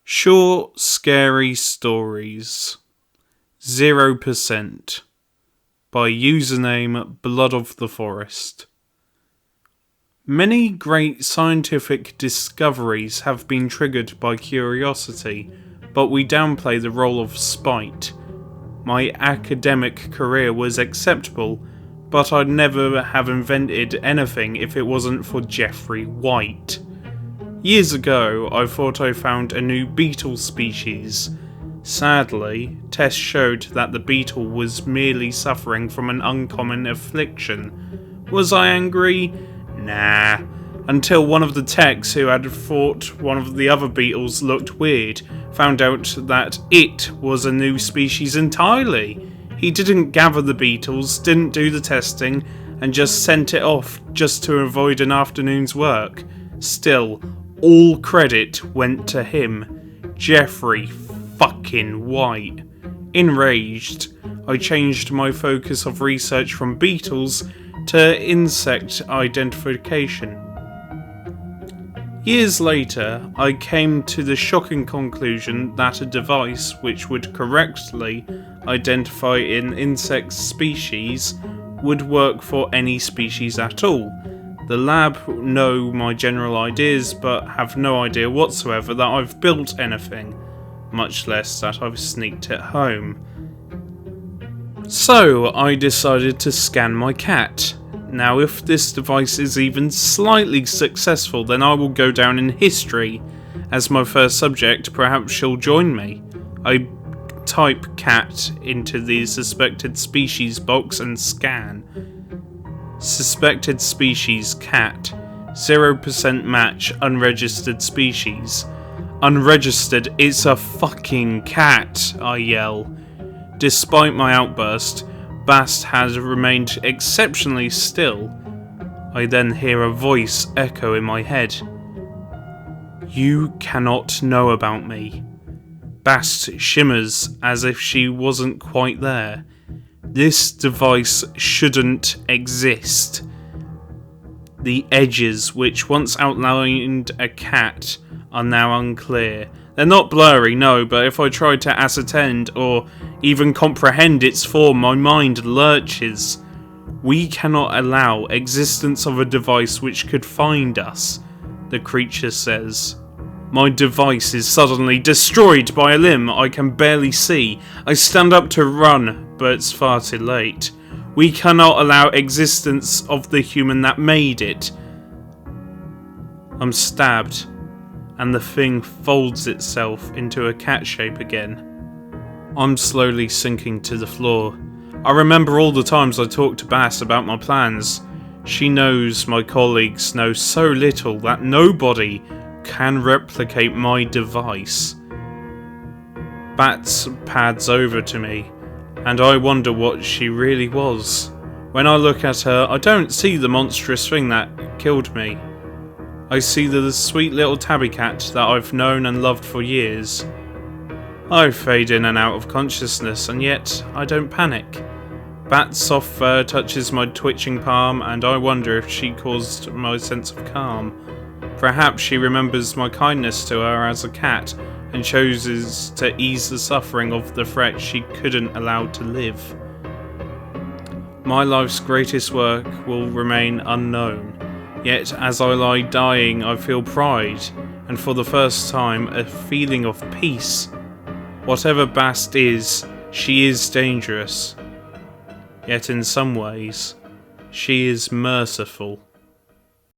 Short, Scary Stories 0% by username Blood of the Forest. Many great scientific discoveries have been triggered by curiosity, but we downplay the role of spite. My academic career was acceptable, but I'd never have invented anything if it wasn't for Jeffrey White. Years ago, I thought I found a new beetle species. Sadly, tests showed that the beetle was merely suffering from an uncommon affliction. Was I angry? Nah. Until one of the techs who had thought one of the other beetles looked weird found out that it was a new species entirely. He didn't gather the beetles, didn't do the testing, and just sent it off just to avoid an afternoon's work. Still, all credit went to him, Jeffrey fucking White. Enraged, I changed my focus of research from beetles to insect identification. Years later, I came to the shocking conclusion that a device which would correctly identify an insect species would work for any species at all. The lab know my general ideas, but have no idea whatsoever that I've built anything, much less that I've sneaked it home. So I decided to scan my cat. Now if this device is even slightly successful, then I will go down in history. As my first subject, perhaps she'll join me. I type cat into the suspected species box and scan. Suspected species cat. 0% match unregistered species. Unregistered, it's a fucking cat, I yell. Despite my outburst, Bast has remained exceptionally still. I then hear a voice echo in my head. You cannot know about me. Bast shimmers as if she wasn't quite there. This device shouldn't exist. The edges which once outlined a cat are now unclear. They're not blurry, no, but if I try to ascertain or even comprehend its form, my mind lurches. We cannot allow existence of a device which could find us, the creature says. My device is suddenly destroyed by a limb I can barely see. I stand up to run, but it's far too late. We cannot allow existence of the human that made it. I'm stabbed, and the thing folds itself into a cat shape again. I'm slowly sinking to the floor. I remember all the times I talked to Bass about my plans. She knows my colleagues know so little that nobody can replicate my device. Bats pads over to me, and I wonder what she really was. When I look at her, I don't see the monstrous thing that killed me. I see the sweet little tabby cat that I've known and loved for years. I fade in and out of consciousness, and yet I don't panic. Bat's soft fur touches my twitching palm, and I wonder if she caused my sense of calm. Perhaps she remembers my kindness to her as a cat, and chooses to ease the suffering of the threat she couldn't allow to live. My life's greatest work will remain unknown, yet as I lie dying I feel pride, and for the first time a feeling of peace. Whatever Bast is, she is dangerous, yet in some ways, she is merciful.